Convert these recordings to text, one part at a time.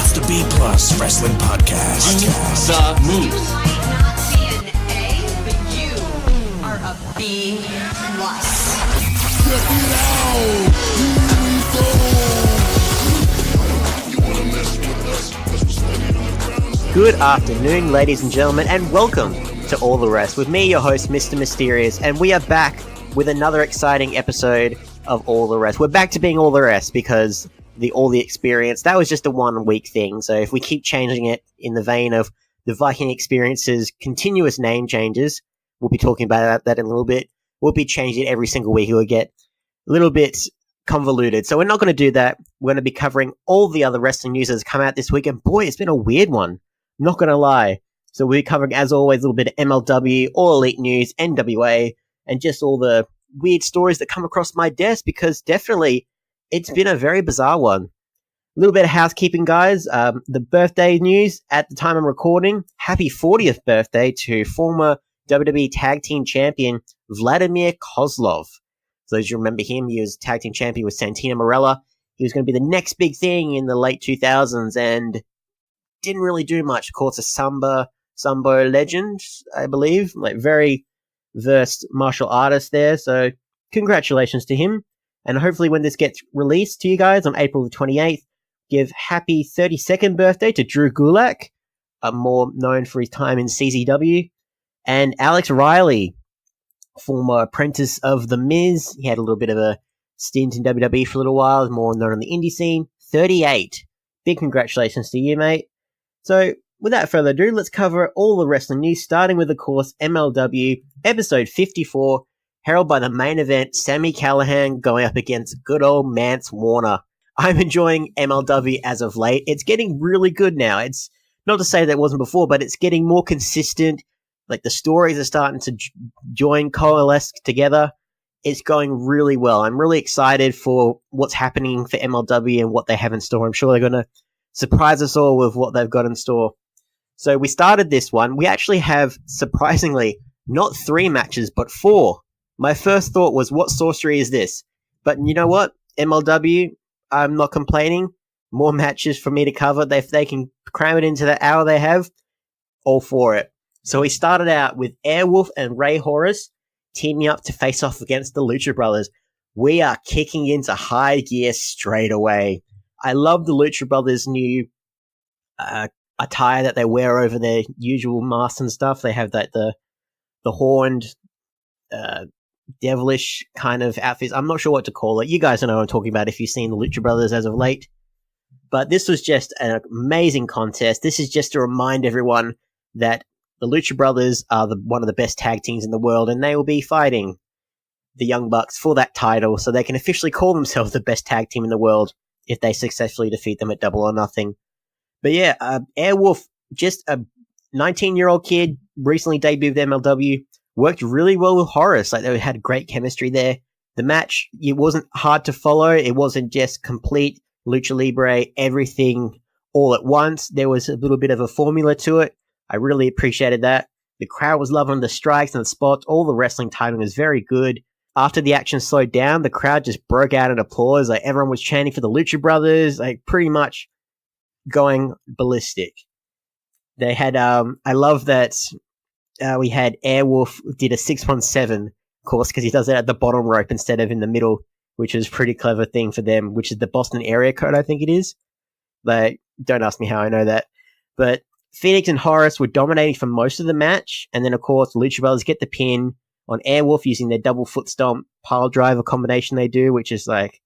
It's the B Plus Wrestling Podcast. The Moose. You might not be an A, but you are a B plus. Check it out. Here we go. Good afternoon, ladies and gentlemen, and welcome to All the Rest with me, your host, Mr Myster1ous, and we are back with another exciting episode of All the Rest. We're back to being All the Rest because all the experience, that was just a 1 week thing. So if we keep changing it in the vein of the Viking Experience's continuous name changes, we'll be talking about that in a little bit. We'll be changing it every single week. It will get a little bit convoluted. So we're not going to do that. We're going to be covering all the other wrestling news that's come out this week. And boy, it's been a weird one. Not going to lie. So we'll be covering, as always, a little bit of MLW, All Elite News, NWA, and just all the weird stories that come across my desk, because definitely it's been a very bizarre one. A little bit of housekeeping, guys. The birthday news at the time I'm recording. Happy 40th birthday to former WWE Tag Team Champion Vladimir Kozlov. So as you remember him, he was Tag Team Champion with Santino Marella. He was going to be the next big thing in the late 2000s and didn't really do much. Of course, a Sambo legend, I believe. Like, very versed martial artist there. So congratulations to him. And hopefully when this gets released to you guys on April the 28th, give happy 32nd birthday to Drew Gulak, more known for his time in CZW, and Alex Riley, former apprentice of The Miz. He had a little bit of a stint in WWE for a little while, more known on the indie scene. 38. Big congratulations to you, mate. So without further ado, let's cover all the wrestling news, starting with, of course, MLW, episode 54, heralded by the main event, Sami Callihan going up against good old Mance Warner. I'm enjoying MLW as of late. It's getting really good now. It's not to say that it wasn't before, but it's getting more consistent. Like, the stories are starting to coalesce together. It's going really well. I'm really excited for what's happening for MLW and what they have in store. I'm sure they're going to surprise us all with what they've got in store. So we started this one. We actually have, surprisingly, not 3 matches, but 4. My first thought was, what sorcery is this? But you know what? MLW, I'm not complaining. More matches for me to cover. If they can cram it into the hour they have, all for it. So we started out with Airwolf and Ray Horus teaming up to face off against the Lucha Brothers. We are kicking into high gear straight away. I love the Lucha Brothers' new attire that they wear over their usual masks and stuff. They have that the horned, devilish kind of outfits. I'm not sure what to call it. You guys know what I'm talking about if you've seen the Lucha Brothers as of late. But this was just an amazing contest. This is just to remind everyone that the Lucha Brothers are one of the best tag teams in the world, and they will be fighting the Young Bucks for that title, so they can officially call themselves the best tag team in the world if they successfully defeat them at Double or Nothing. But yeah, Airwolf, just a 19-year-old kid, recently debuted MLW, worked really well with Horus. Like, they had great chemistry there. The match, it wasn't hard to follow. It wasn't just complete Lucha Libre, everything all at once. There was a little bit of a formula to it. I really appreciated that. The crowd was loving the strikes and the spots. All the wrestling timing was very good. After the action slowed down, the crowd just broke out in applause. Like, everyone was chanting for the Lucha Brothers, like, pretty much going ballistic. They had, I love that we had Airwolf did a 617, of course, because he does it at the bottom rope instead of in the middle, which is a pretty clever thing for them, which is the Boston area code, I think it is. Like, don't ask me how I know that. But Phoenix and Horus were dominating for most of the match, and then, of course, the Lucha Brothers get the pin on Airwolf using their double foot stomp pile driver combination they do, which is, like,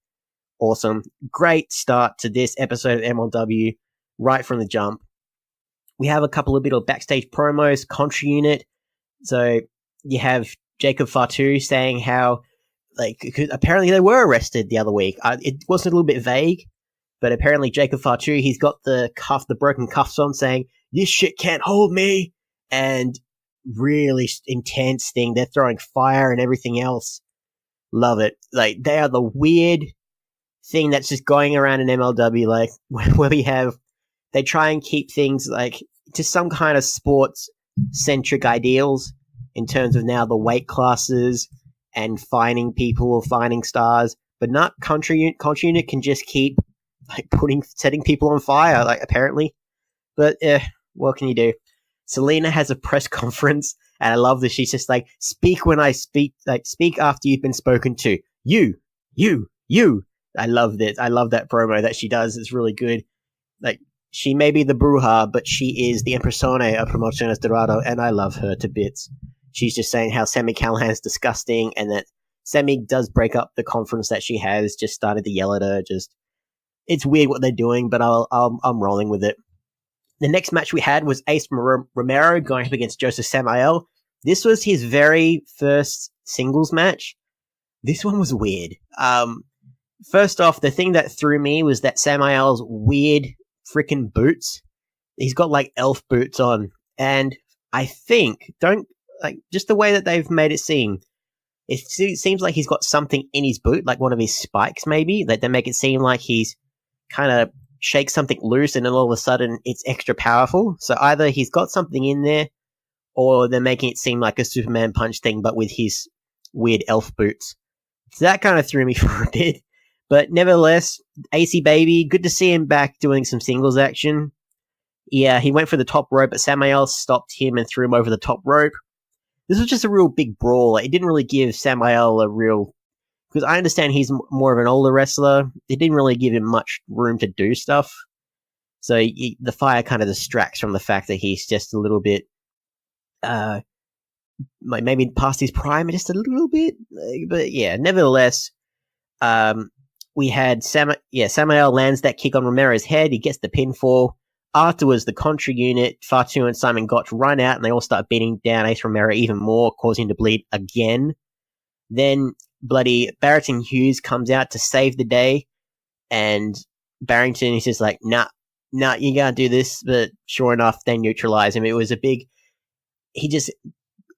awesome. Great start to this episode of MLW right from the jump. We have a couple of little backstage promos, Contra Unit. So you have Jacob Fatu saying how, like, apparently they were arrested the other week. It was a little bit vague, but apparently Jacob Fatu, he's got the broken cuffs on, saying, "This shit can't hold me," and really intense thing. They're throwing fire and everything else. Love it. Like, they are the weird thing that's just going around in MLW, like, where we have, they try and keep things like to some kind of sports-centric ideals in terms of now the weight classes and finding people, finding stars, but not Contra Unit can just keep like setting people on fire, like apparently. But what can you do? Selena has a press conference, and I love that she's just like, speak when I speak, like speak after you've been spoken to. You. I love this. I love that promo that she does. It's really good. Like, she may be the bruja, but she is the impersone of Promociones Dorado, and I love her to bits. She's just saying how Sammy Callahan's disgusting, and that Sammy does break up the conference that she has, just started to yell at her. Just, it's weird what they're doing, but I'm rolling with it. The next match we had was Ace Romero going up against Joseph Samael. This was his very first singles match. This one was weird. First off, the thing that threw me was that Samael's weird freaking boots. He's got like elf boots on, and I think just the way that they've made it seem, it seems like he's got something in his boot, like one of his spikes maybe. Like they make it seem like he's kind of shake something loose, and then all of a sudden it's extra powerful. So either he's got something in there, or they're making it seem like a Superman punch thing, but with his weird elf boots. So that kind of threw me for a bit. But nevertheless, AC Baby, good to see him back doing some singles action. Yeah, he went for the top rope, but Samael stopped him and threw him over the top rope. This was just a real big brawl. It didn't really give Samael a real... Because I understand he's more of an older wrestler. It didn't really give him much room to do stuff. So the fire kind of distracts from the fact that he's just a little bit... maybe past his prime just a little bit. But yeah, nevertheless... we had Samael lands that kick on Romero's head. He gets the pinfall. Afterwards, the Contra unit, Fatu and Simon Gotch run out, and they all start beating down Ace Romero even more, causing him to bleed again. Then bloody Barrington Hughes comes out to save the day, and Barrington is just like, nah, you can't do this. But sure enough, they neutralize him. It was a big... He just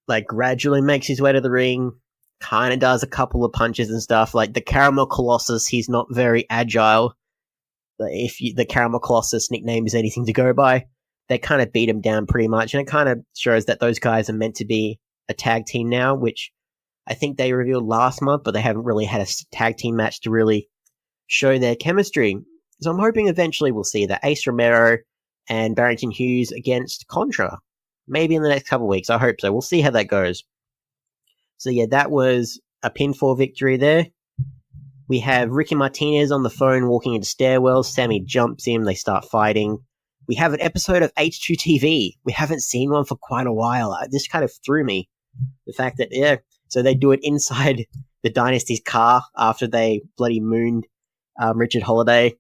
like gradually makes his way to the ring, kind of does a couple of punches and stuff. Like the Caramel Colossus, he's not very agile. If the Caramel Colossus nickname is anything to go by, they kind of beat him down pretty much. And it kind of shows that those guys are meant to be a tag team now, which I think they revealed last month, but they haven't really had a tag team match to really show their chemistry. So I'm hoping eventually we'll see that Ace Romero and Barrington Hughes against Contra. Maybe in the next couple of weeks. I hope so. We'll see how that goes. So yeah, that was a pinfall victory there. We have Ricky Martinez on the phone walking into stairwells. Sammy jumps him. They start fighting. We have an episode of H2TV. We haven't seen one for quite a while. This kind of threw me. The fact that, yeah, so they do it inside the Dynasty's car after they bloody mooned Richard Holiday.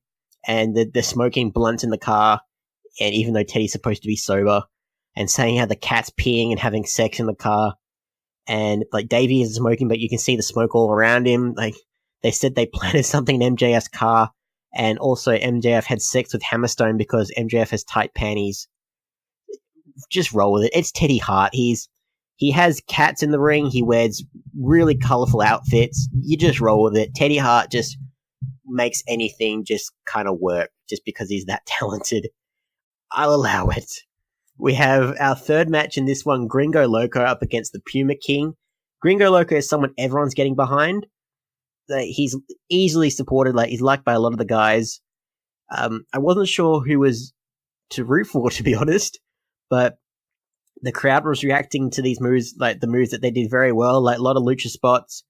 And they're smoking blunts in the car. And even though Teddy's supposed to be sober. And saying how the cat's peeing and having sex in the car. And like Davey is smoking, but you can see the smoke all around him. Like they said they planted something in MJF's car, and also MJF had sex with Hammerstone because MJF has tight panties. Just roll with it. It's Teddy Hart. He has cats in the ring. He wears really colorful outfits. You just roll with it. Teddy Hart just makes anything just kind of work just because he's that talented. I'll allow it. We have our third match in this one, Gringo Loco up against the Puma King. Gringo Loco is someone everyone's getting behind. He's easily supported. Like he's liked by a lot of the guys. I wasn't sure who was to root for, to be honest, but the crowd was reacting to these moves, like the moves that they did very well, like a lot of lucha spots,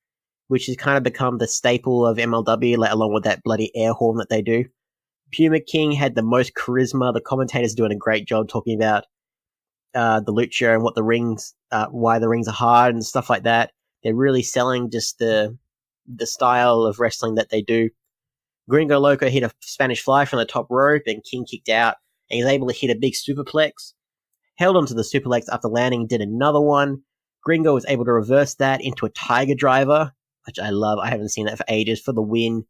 which has kind of become the staple of MLW, like along with that bloody air horn that they do. Puma King had the most charisma. The commentators doing a great job talking about the lucha and what the rings, why the rings are hard and stuff like that. They're really selling just the style of wrestling that they do. Gringo Loco hit a Spanish fly from the top rope, and King kicked out, and he was able to hit a big superplex. Held onto the superplex after landing, did another one. Gringo was able to reverse that into a Tiger Driver, which I love. I haven't seen that for ages, for the win.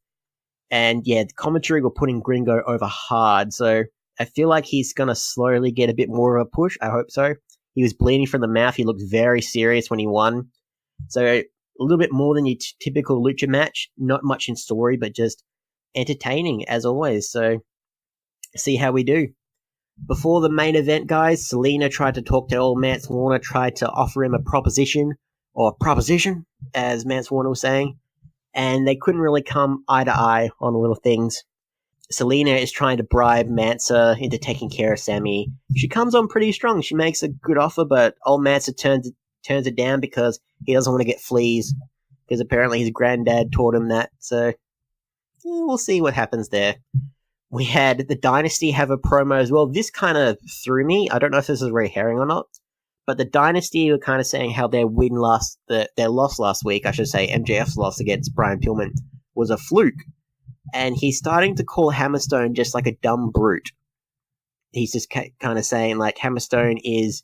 And yeah, the commentary were putting Gringo over hard, so I feel like he's going to slowly get a bit more of a push. I hope so. He was bleeding from the mouth. He looked very serious when he won. So a little bit more than your typical lucha match. Not much in story, but just entertaining as always. So see how we do. Before the main event, guys, Selena tried to talk to old Mance Warner, tried to offer him a proposition, as Mance Warner was saying, and they couldn't really come eye to eye on little things. Selena is trying to bribe Mansa into taking care of Sammy. She comes on pretty strong. She makes a good offer, but old Mansa turns it down because he doesn't want to get fleas, because apparently his granddad taught him that. So we'll see what happens there. We had the Dynasty have a promo as well. This kind of threw me. I don't know if this is a red herring or not, but the Dynasty were kind of saying how their loss last week, I should say, MJF's loss against Brian Pillman, was a fluke. And he's starting to call Hammerstone just like a dumb brute. He's just kind of saying, like, Hammerstone is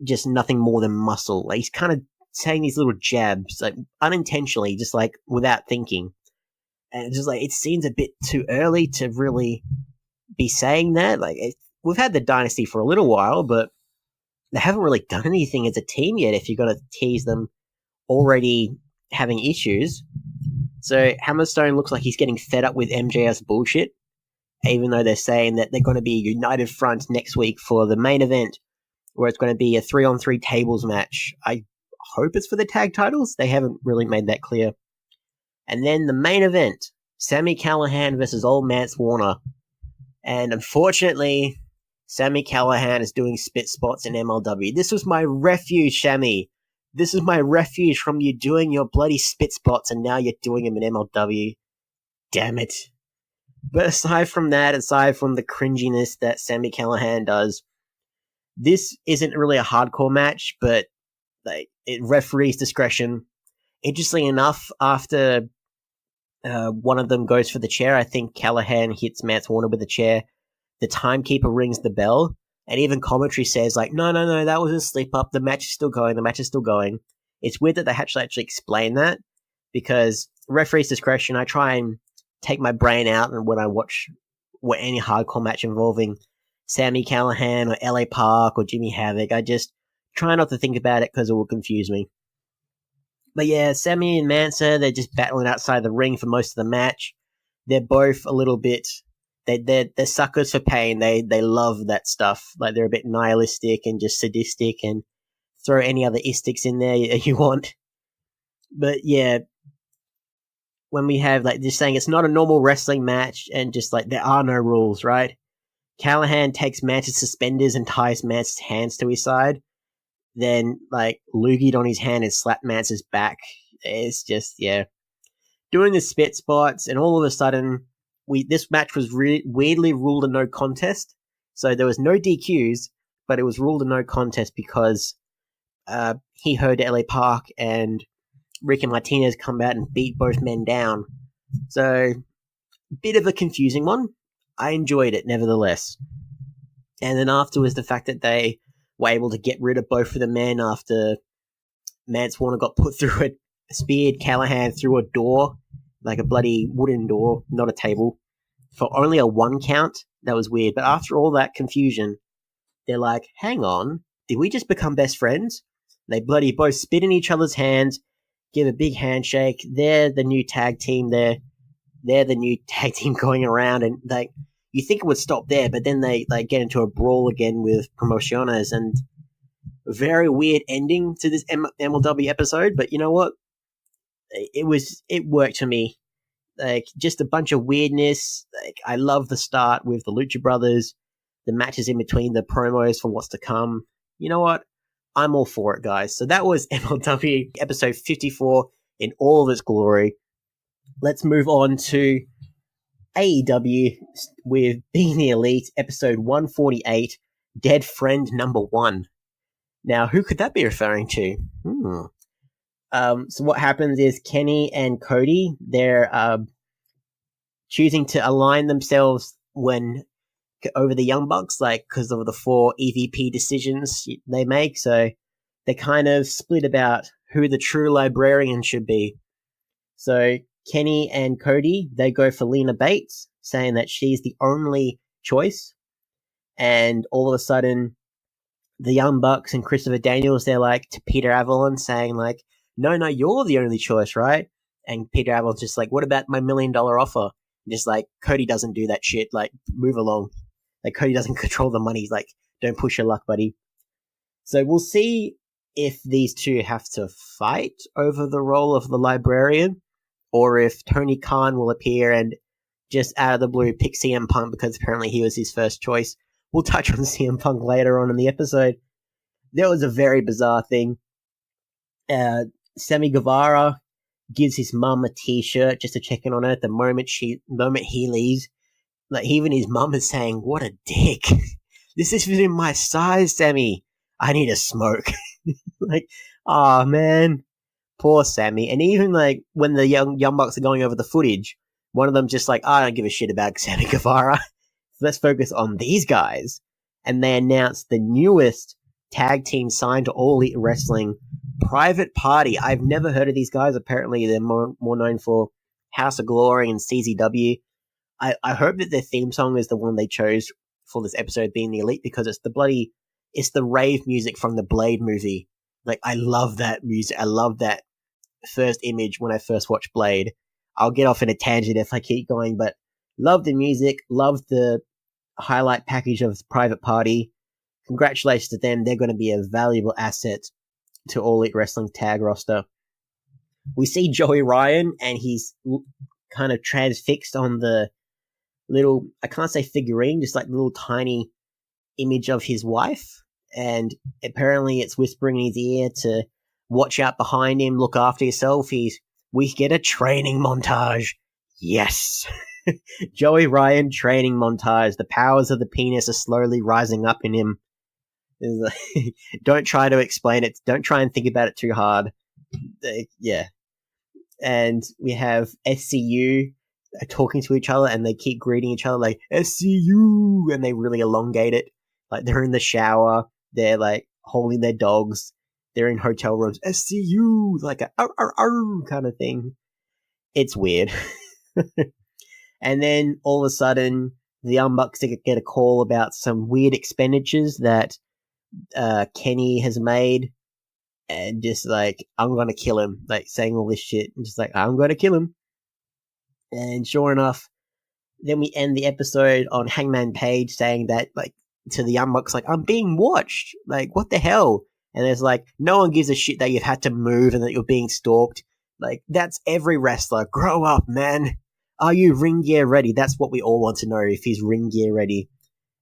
just nothing more than muscle. Like, he's kind of saying these little jabs, like, unintentionally, just, like, without thinking. And it's just, like, it seems a bit too early to really be saying that. Like, we've had the Dynasty for a little while, but they haven't really done anything as a team yet if you've got to tease them already having issues. So Hammerstone looks like he's getting fed up with MJF's bullshit, even though they're saying that they're going to be a united front next week for the main event, where it's going to be a 3-on-3 tables match. I hope it's for the tag titles. They haven't really made that clear. And then the main event, Sami Callihan versus old Mance Warner. And unfortunately, Sami Callihan is doing spit spots in MLW. This was my refuge, Sami. This is my refuge from you doing your bloody spit spots, and now you're doing them in MLW. Damn it. But aside from that, aside from the cringiness that Sami Callihan does, this isn't really a hardcore match, but like, it referee's discretion. Interestingly enough, after one of them goes for the chair, I think Callihan hits Mance Warner with the chair, the timekeeper rings the bell, and even commentary says, like, no, that was a slip-up, the match is still going. It's weird that they actually explain that, because referee's discretion, I try and take my brain out and when I watch any hardcore match involving Sami Callihan or LA Park or Jimmy Havoc, I just try not to think about it because it will confuse me. But yeah, Sami and Mansa, they're just battling outside the ring for most of the match. They're both a little bit... They're suckers for pain. They love that stuff. Like, they're a bit nihilistic and just sadistic, and throw any other istics in there you want. But yeah, when we have, like, just saying it's not a normal wrestling match, and just, like, there are no rules, right? Callihan takes Mance's suspenders and ties Mance's hands to his side. Then, like, loogied on his hand and slapped Mance's back. It's just, yeah. Doing the spit spots, and all of a sudden... this match was weirdly ruled a no contest. So there was no DQs, but it was ruled a no contest because he heard LA Park and Ricky Martinez come out and beat both men down. So, bit of a confusing one. I enjoyed it, nevertheless. And then afterwards, the fact that they were able to get rid of both of the men after Mance Warner got put through it, speared Callihan through a door, like a bloody wooden door, not a table, for only a 1 count. That was weird. But after all that confusion, they're like, hang on, did we just become best friends? They bloody both spit in each other's hands, give a big handshake. They're the new tag team. They're the new tag team going around, and you think it would stop there, but then they get into a brawl again with Promociones, and a very weird ending to this MLW episode. But you know what? It worked for me. Like, just a bunch of weirdness. Like, I love the start with the Lucha Brothers, the matches in between, the promos for what's to come. You know what? I'm all for it, guys. So that was MLW episode 54 in all of its glory. Let's move on to AEW with Being the Elite, episode 148, Dead Friend number 1. Now, who could that be referring to? So what happens is Kenny and Cody, they're choosing to align themselves over the Young Bucks, because of the 4 EVP decisions they make. So they kind of split about who the true librarian should be. So Kenny and Cody, they go for Lena Bates, saying that she's the only choice. And all of a sudden, the Young Bucks and Christopher Daniels, they're like to Peter Avalon, saying like, no, you're the only choice, right? And Peter Avalon's just like, what about my $1 million offer? And just like, Cody doesn't do that shit. Like, move along. Like, Cody doesn't control the money. He's like, don't push your luck, buddy. So we'll see if these two have to fight over the role of the librarian, or if Tony Khan will appear and just out of the blue pick CM Punk because apparently he was his first choice. We'll touch on CM Punk later on in the episode. That was a very bizarre thing. Sammy Guevara gives his mum a t-shirt just to check in on her. The moment he leaves, like even his mum is saying, "What a dick! This is within my size, Sammy. I need a smoke." Like, oh man, poor Sammy. And even like when the young Bucks are going over the footage, one of them just like, I don't give a shit about Sammy Guevara. Let's focus on these guys. And they announced the newest tag team signed to All Elite Wrestling, Private Party. I've never heard of these guys. Apparently they're more known for House of Glory and CZW. I hope that their theme song is the one they chose for this episode being the Elite, because it's the rave music from the Blade movie. Like, I love that music. I love that first image when I first watched Blade. I'll get off in a tangent if I keep going, but love the music, love the highlight package of Private Party. Congratulations to them. They're going to be a valuable asset to All Elite Wrestling tag roster. We see Joey Ryan, and he's kind of transfixed on the little, I can't say figurine, just like the little tiny image of his wife. And apparently it's whispering in his ear to watch out behind him, look after yourself. We get a training montage. Yes. Joey Ryan training montage. The powers of the penis are slowly rising up in him. Don't try to explain it. Don't try and think about it too hard. Yeah. And we have SCU talking to each other, and they keep greeting each other like, SCU! And they really elongate it. Like, they're in the shower. They're, like, holding their dogs. They're in hotel rooms. SCU! Like a arr, arr, arr kind of thing. It's weird. And then, all of a sudden, the Young Bucks get a call about some weird expenditures that Kenny has made. And just like, I'm going to kill him. Like, saying all this shit. And just like, I'm going to kill him. And sure enough, then we end the episode on Hangman Page saying that, like, to the Young Bucks, like, I'm being watched. Like, what the hell? And there's like, no one gives a shit that you've had to move and that you're being stalked. Like, that's every wrestler. Grow up, man. Are you ring gear ready? That's what we all want to know, if he's ring gear ready.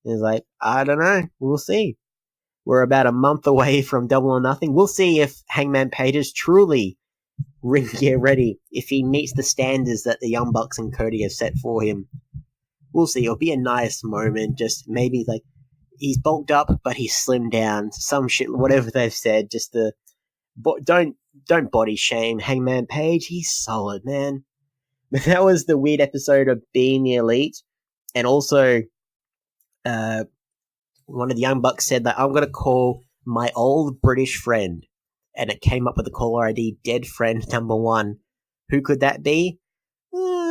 And it's like, I don't know. We'll see. We're about a month away from Double or Nothing. We'll see if Hangman Page is truly ring gear ready, if he meets the standards that the Young Bucks and Cody have set for him. We'll see. It'll be a nice moment. Just maybe like, he's bulked up, but he's slimmed down. Some shit, whatever they've said. Just don't body shame Hangman Page. He's solid, man. But that was the weird episode of Being the Elite. And also, one of the Young Bucks said that I'm going to call my old British friend. And it came up with the caller ID, Dead Friend Number 1. Who could that be?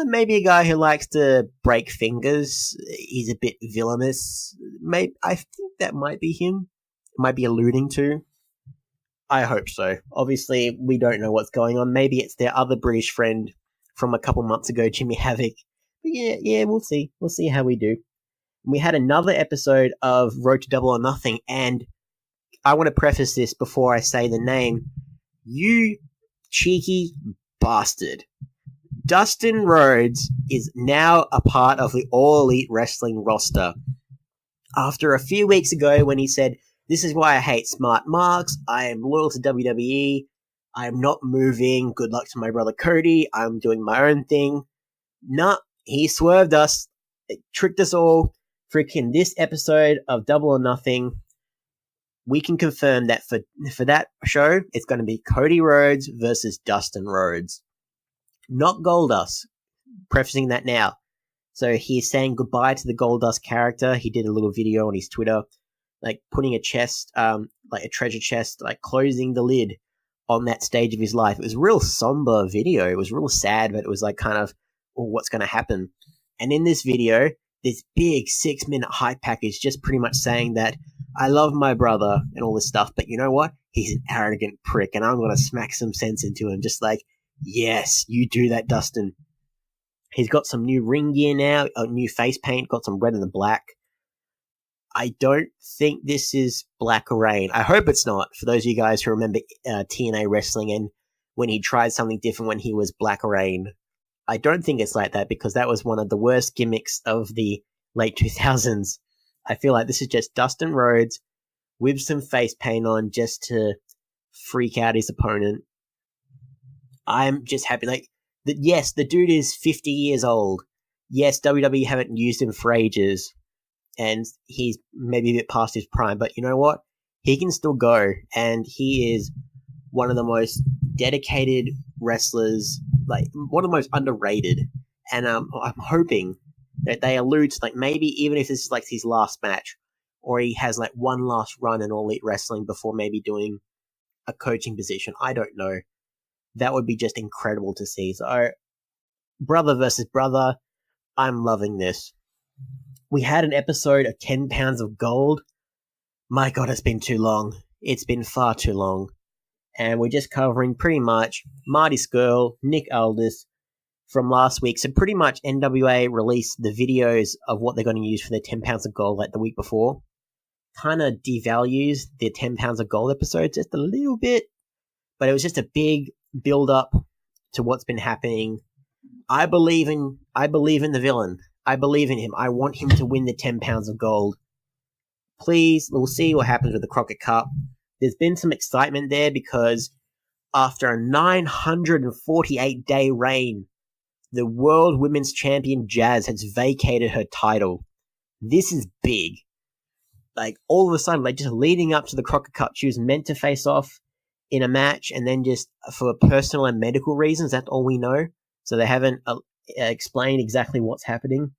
Maybe a guy who likes to break fingers. He's a bit villainous. I think that might be him. Might be alluding to. I hope so. Obviously, we don't know what's going on. Maybe it's their other British friend from a couple months ago, Jimmy Havoc. But yeah, we'll see. We'll see how we do. We had another episode of Road to Double or Nothing, and I want to preface this before I say the name. You cheeky bastard. Dustin Rhodes is now a part of the All Elite Wrestling roster. After a few weeks ago when he said, this is why I hate smart marks, I am loyal to WWE, I am not moving, good luck to my brother Cody, I'm doing my own thing. Nah, he swerved us, it tricked us all. Freaking this episode of Double or Nothing, we can confirm that for that show, it's going to be Cody Rhodes versus Dustin Rhodes. Not Goldust. Prefacing that now. So he's saying goodbye to the Goldust character. He did a little video on his Twitter, like putting a chest, like a treasure chest, like closing the lid on that stage of his life. It was a real somber video. It was real sad, but it was like kind of, oh, what's going to happen? And in this video, this big 6-minute hype package just pretty much saying that I love my brother and all this stuff, but you know what? He's an arrogant prick, and I'm going to smack some sense into him. Just like, yes, you do that, Dustin. He's got some new ring gear now, new face paint, got some red and the black. I don't think this is Black Rain. I hope it's not, for those of you guys who remember TNA Wrestling and when he tried something different when he was Black Rain. I don't think it's like that because that was one of the worst gimmicks of the late 2000s. I feel like this is just Dustin Rhodes with some face paint on just to freak out his opponent. I'm just happy. Like, yes, the dude is 50 years old. Yes, WWE haven't used him for ages, and he's maybe a bit past his prime, but you know what? He can still go, and he is one of the most dedicated wrestlers, like one of the most underrated. And I'm hoping that they allude to, like, maybe even if this is like his last match, or he has like one last run in All Elite Wrestling before maybe doing a coaching position. I don't know. That would be just incredible to see. So, brother versus brother, I'm loving this. We had an episode of 10 Pounds of Gold. My God, it's been too long. It's been far too long. And we're just covering pretty much Marty Skrull, Nick Aldis from last week. So pretty much NWA released the videos of what they're going to use for their 10 Pounds of Gold like the week before. Kind of devalues the 10 Pounds of Gold episode just a little bit. But it was just a big build up to what's been happening. I believe in the villain. I believe in him. I want him to win the 10 Pounds of Gold. Please, we'll see what happens with the Crockett Cup. There's been some excitement there because after a 948-day reign, the World Women's Champion Jazz has vacated her title. This is big. Like, all of a sudden, like, just leading up to the Crockett Cup, she was meant to face off in a match, and then just for personal and medical reasons, that's all we know. So they haven't explained exactly what's happening,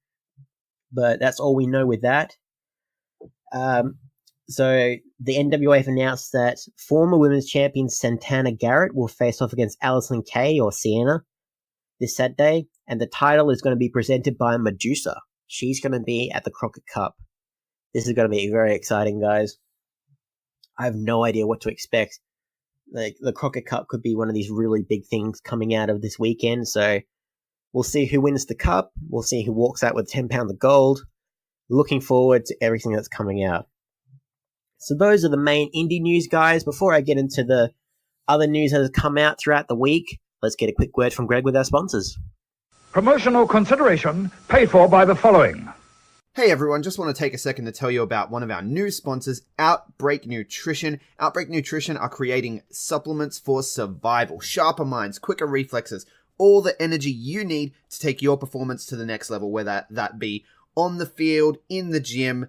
but that's all we know with that. So the NWA have announced that former women's champion Santana Garrett will face off against Allison Kay or Sienna this Saturday, and the title is going to be presented by Medusa. She's going to be at the Crockett Cup. This is going to be very exciting, guys. I have no idea what to expect. Like, the Crockett Cup could be one of these really big things coming out of this weekend, so we'll see who wins the cup. We'll see who walks out with 10 pounds of gold. Looking forward to everything that's coming out. So those are the main indie news, guys. Before I get into the other news that has come out throughout the week, let's get a quick word from Greg with our sponsors. Promotional consideration paid for by the following. Hey everyone, just want to take a second to tell you about one of our new sponsors, OUTBREAK NUTRITION. OUTBREAK NUTRITION are creating supplements for survival, sharper minds, quicker reflexes, all the energy you need to take your performance to the next level, whether that be on the field, in the gym,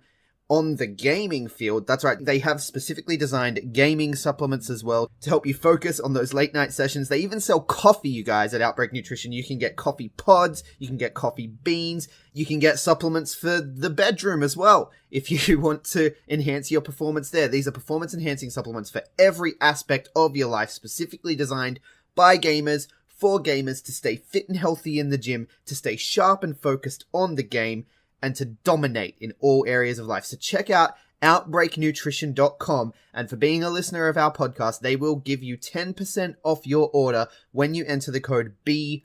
on the gaming field. That's right, they have specifically designed gaming supplements as well to help you focus on those late night sessions. They even sell coffee, you guys, at OUTBREAK NUTRITION. You can get coffee pods, you can get coffee beans, you can get supplements for the bedroom as well if you want to enhance your performance there. These are performance enhancing supplements for every aspect of your life, specifically designed by gamers, for gamers, to stay fit and healthy in the gym, to stay sharp and focused on the game, and to dominate in all areas of life. So check out OUTBREAKNutrition.com, and for being a listener of our podcast, they will give you 10% off your order when you enter the code B+.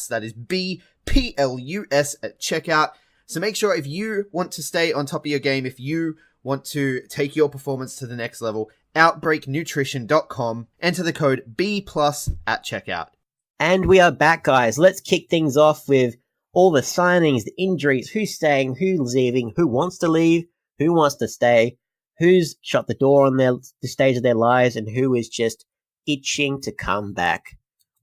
That is BPLUS at checkout. So make sure, if you want to stay on top of your game, if you want to take your performance to the next level, OUTBREAKNutrition.com, enter the code B+ at checkout. And we are back, guys. Let's kick things off with all the signings, the injuries, who's staying, who's leaving, who wants to leave, who wants to stay, who's shut the door on the stage of their lives, and who is just itching to come back.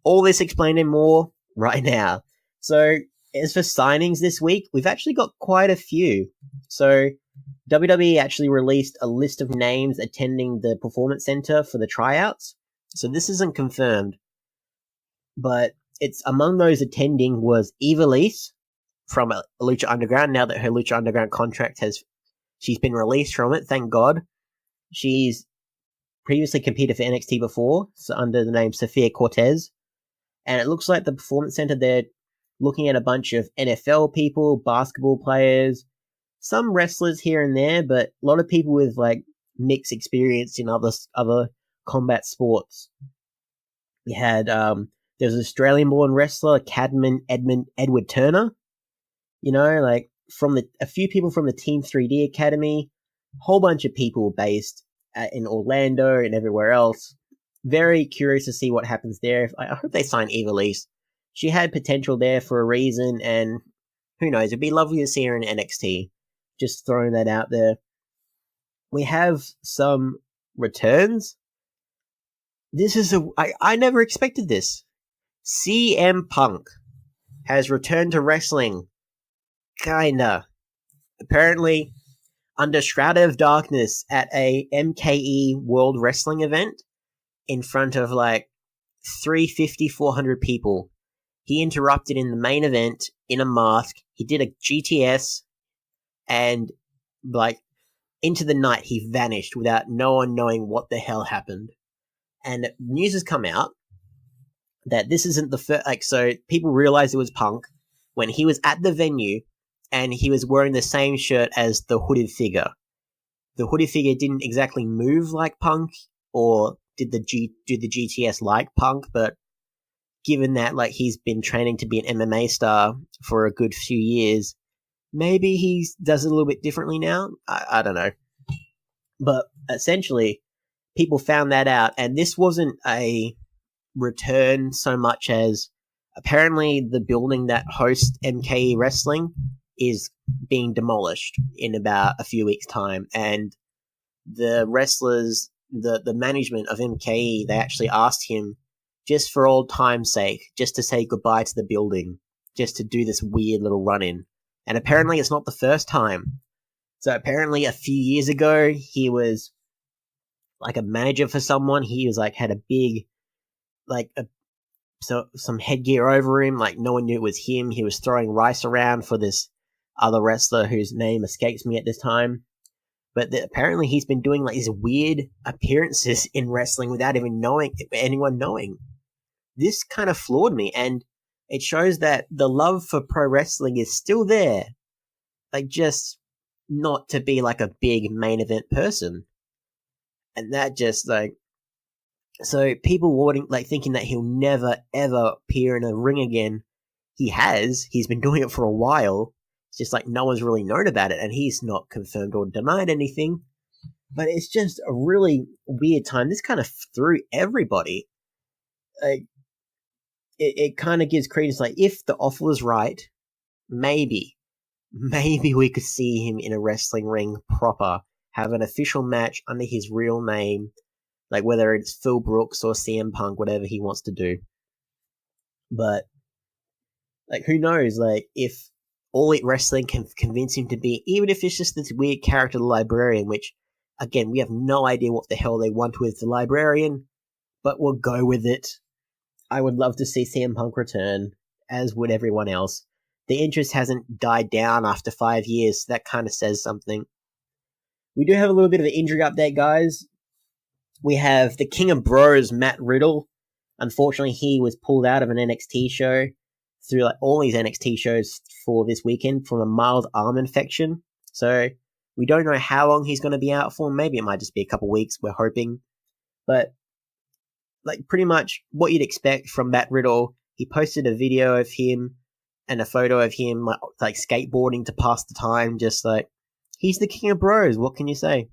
All this explained and more right now. So, as for signings this week, we've actually got quite a few. So, WWE actually released a list of names attending the Performance Center for the tryouts. So, this isn't confirmed, but it's among those attending was Ivelisse from Lucha Underground. Now that her Lucha Underground contract she's been released from it, thank God. She's previously competed for NXT before, so under the name Sophia Cortez. And it looks like the Performance Center, they're looking at a bunch of NFL people, basketball players, some wrestlers here and there, but a lot of people with like mixed experience in other combat sports. We had there was an Australian-born wrestler, Cadman Edward Turner. You know, like a few people from the Team 3D Academy, a whole bunch of people based in Orlando and everywhere else. Very curious to see what happens there. I hope they sign Ivelisse. she had potential there for a reason, and who knows, it'd be lovely to see her in NXT. Just throwing that out there. We have some returns. I never expected this. CM Punk has returned to wrestling. Kinda. Apparently, under Shroud of Darkness at a MKE World Wrestling event in front of 350, 400 people. He interrupted in the main event in a mask. He did a GTS and into the night he vanished without no one knowing what the hell happened. And news has come out that this isn't the first, so people realized it was Punk when he was at the venue and he was wearing the same shirt as the hooded figure. The hooded figure didn't exactly move like Punk or do the GTS like Punk, but given that he's been training to be an MMA star for a good few years, maybe he does it a little bit differently now. I don't know. But essentially, people found that out, and this wasn't a return so much as apparently the building that hosts MKE Wrestling is being demolished in about a few weeks' time, and the wrestlers, the management of MKE, they actually asked him just for old time's sake, just to say goodbye to the building, just to do this weird little run-in. And apparently it's not the first time. So apparently a few years ago, he was a manager for someone. He was had a big, some headgear over him. No one knew it was him. He was throwing rice around for this other wrestler whose name escapes me at this time. But apparently he's been doing these weird appearances in wrestling without even anyone knowing. This kind of floored me, and it shows that the love for pro wrestling is still there. Just not to be a big main event person. And that just so people thinking that he'll never ever appear in a ring again. He's been doing it for a while. It's just no one's really known about it, and he's not confirmed or denied anything. But it's just a really weird time. This kind of threw everybody. It kind of gives credence, if the offer was right, maybe we could see him in a wrestling ring proper, have an official match under his real name, whether it's Phil Brooks or CM Punk, whatever he wants to do. But who knows? If All Elite Wrestling can convince him to be, even if it's just this weird character, the Librarian, which again we have no idea what the hell they want with the Librarian, but we'll go with it. I would love to see CM Punk return, as would everyone else. The interest hasn't died down after 5 years, so that kind of says something. We do have a little bit of an injury update, guys. We have the King of Bros, Matt Riddle. Unfortunately, he was pulled out of an NXT show through all these NXT shows for this weekend from a mild arm infection. So we don't know how long he's going to be out for. Maybe it might just be a couple weeks, we're hoping. But pretty much what you'd expect from Matt Riddle. He posted a video of him and a photo of him skateboarding to pass the time. Just he's the King of Bros. What can you say?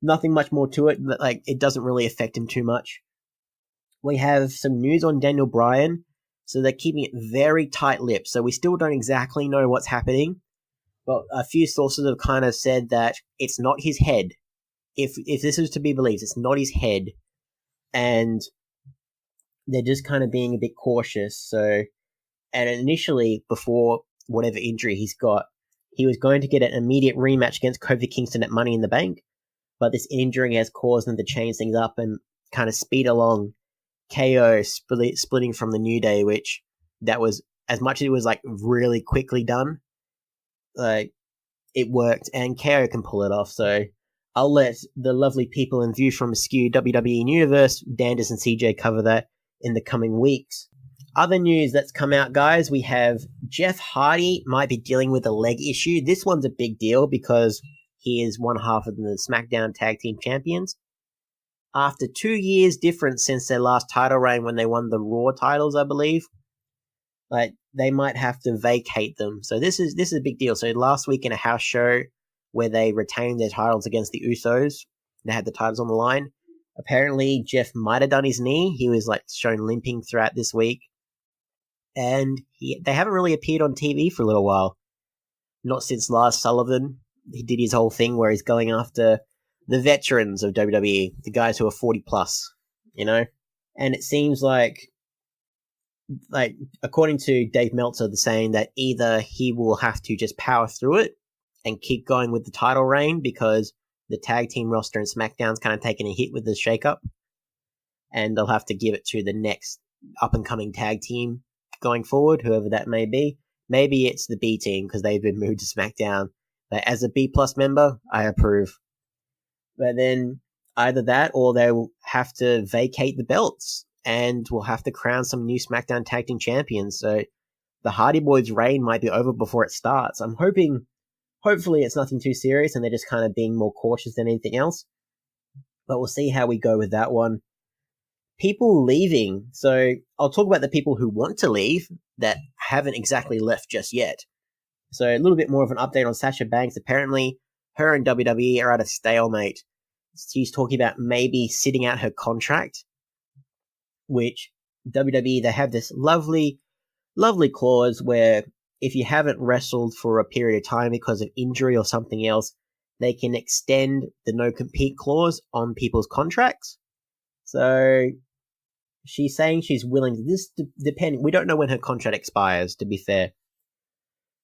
Nothing much more to it. It doesn't really affect him too much. We have some news on Daniel Bryan. So they're keeping it very tight-lipped. So we still don't exactly know what's happening. But a few sources have kind of said that it's not his head. If this is to be believed, it's not his head. And they're just kind of being a bit cautious. So, and initially, before whatever injury he's got, he was going to get an immediate rematch against Kofi Kingston at Money in the Bank. But this injury has caused them to change things up and kind of speed along KO splitting from the New Day, which that was, as much as it was really quickly done, it worked, and KO can pull it off. So I'll let the lovely people in View from Askew WWE Universe, Dandis and CJ, cover that in the coming weeks. Other news that's come out, guys, we have Jeff Hardy might be dealing with a leg issue. This one's a big deal because he is one half of the SmackDown Tag Team Champions. After 2 years difference since their last title reign when they won the Raw titles, I believe, they might have to vacate them. So this is a big deal. So last week in a house show where they retained their titles against the Usos, they had the titles on the line. Apparently, Jeff might have done his knee. He was shown limping throughout this week. and they haven't really appeared on TV for a little while. Not since Lars Sullivan. He did his whole thing where he's going after the veterans of WWE, the guys who are 40 plus, you know? And it seems like according to Dave Meltzer, they're saying that either he will have to just power through it and keep going with the title reign because the tag team roster in SmackDown's kind of taking a hit with the shakeup, and they'll have to give it to the next up-and-coming tag team going forward, whoever that may be. Maybe it's the B team because they've been moved to SmackDown. But as a B-plus member, I approve. But then either that or they will have to vacate the belts and we'll have to crown some new SmackDown Tag Team Champions. So the Hardy Boys' reign might be over before it starts. I'm hopefully it's nothing too serious and they're just kind of being more cautious than anything else. But we'll see how we go with that one. People leaving. So I'll talk about the people who want to leave that haven't exactly left just yet. So a little bit more of an update on Sasha Banks. Apparently, her and WWE are at a stalemate. She's talking about maybe sitting out her contract, which WWE, they have this lovely clause where if you haven't wrestled for a period of time because of injury or something else, they can extend the no-compete clause on people's contracts. So she's saying she's willing to, this depend. We don't know when her contract expires, to be fair.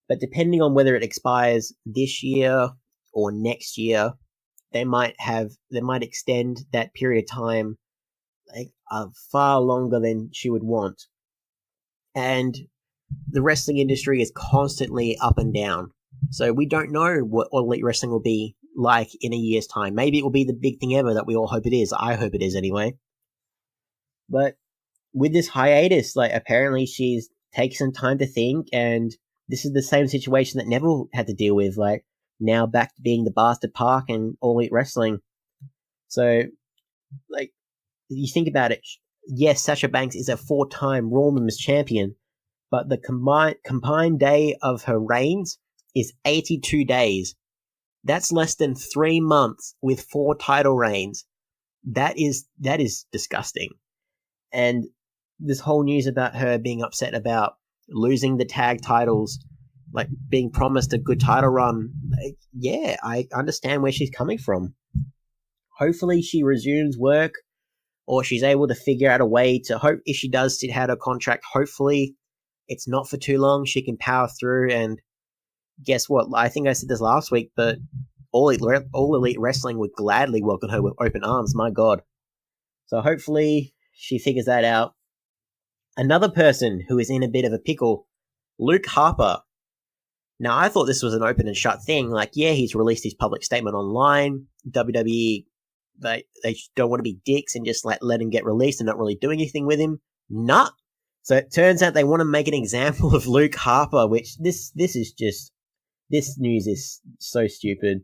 But depending on whether it expires this year or next year, they might extend that period of time far longer than she would want. And the wrestling industry is constantly up and down. So we don't know what All Elite Wrestling will be like in a year's time. Maybe it will be the big thing ever that we all hope it is. I hope it is anyway. But with this hiatus, apparently she's taken some time to think, and this is the same situation that Neville had to deal with, now back to being the Bastard Park and All Elite Wrestling. So, you think about it, yes, Sasha Banks is a 4-time Raw Women's Champion, but the combined day of her reigns is 82 days. That's less than 3 months with 4 title reigns. That is disgusting. And this whole news about her being upset about losing the tag titles, being promised a good title run, yeah, I understand where she's coming from. Hopefully she resumes work, or she's able to figure out a way to hope if she does sit out her contract, hopefully it's not for too long. She can power through, and guess what? I think I said this last week, but All Elite Wrestling would gladly welcome her with open arms. My God. So hopefully she figures that out. Another person who is in a bit of a pickle, Luke Harper. Now, I thought this was an open and shut thing. He's released his public statement online. WWE, they don't want to be dicks and just let him get released and not really do anything with him. Nah. So it turns out they want to make an example of Luke Harper, which this news is so stupid.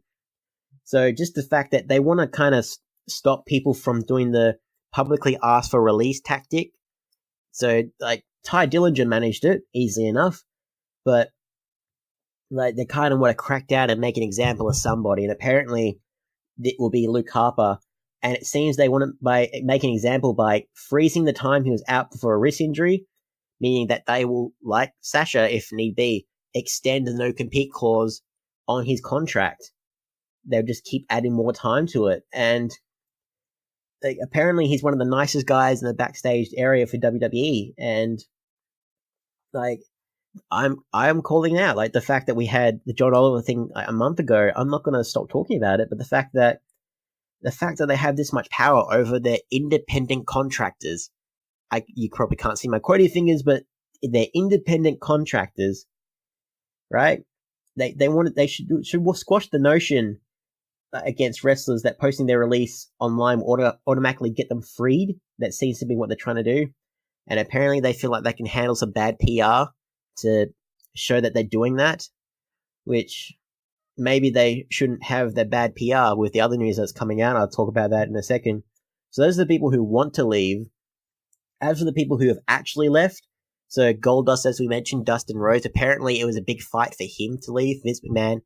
So just the fact that they want to kind of stop people from doing the publicly ask for release tactic. So Ty Dillinger managed it easily enough, but they kind of want to crack down and make an example of somebody, and apparently it will be Luke Harper. And it seems they want to make an example by freezing the time he was out for a wrist injury, meaning that they will, like Sasha, if need be, extend the no-compete clause on his contract. They'll just keep adding more time to it. And apparently he's one of the nicest guys in the backstage area for WWE. And I'm calling it out. The fact that we had the John Oliver thing a month ago, I'm not going to stop talking about it, but the fact that they have this much power over their independent contractors. You probably can't see my quotey fingers, but they're independent contractors, right? They should squash the notion against wrestlers that posting their release online will automatically get them freed. That seems to be what they're trying to do. And apparently they feel like they can handle some bad PR to show that they're doing that, which maybe they shouldn't have their bad PR with the other news that's coming out. I'll talk about that in a second. So those are the people who want to leave. As for the people who have actually left, so Goldust, as we mentioned, Dustin Rhodes, apparently it was a big fight for him to leave. Vince McMahon,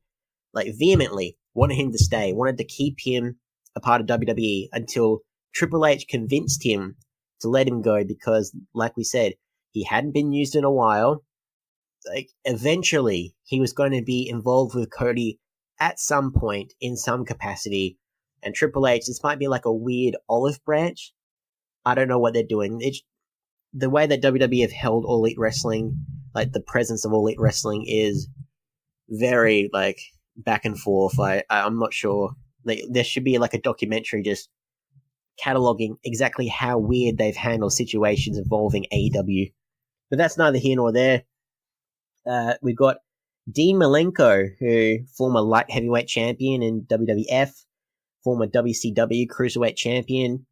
vehemently wanted him to stay, wanted to keep him a part of WWE until Triple H convinced him to let him go because, like we said, He hadn't been used in a while. Like, eventually, he was going to be involved with Cody at some point in some capacity. And Triple H, this might be like a weird olive branch. I don't know what they're doing. The way that WWE have held All Elite Wrestling, like the presence of All Elite Wrestling, is very like back and forth. I'm not sure. Like, there should be like a documentary just cataloging exactly how weird they've handled situations involving AEW. But that's neither here nor there. We've got Dean Malenko, who former light heavyweight champion in WWF, former WCW cruiserweight champion.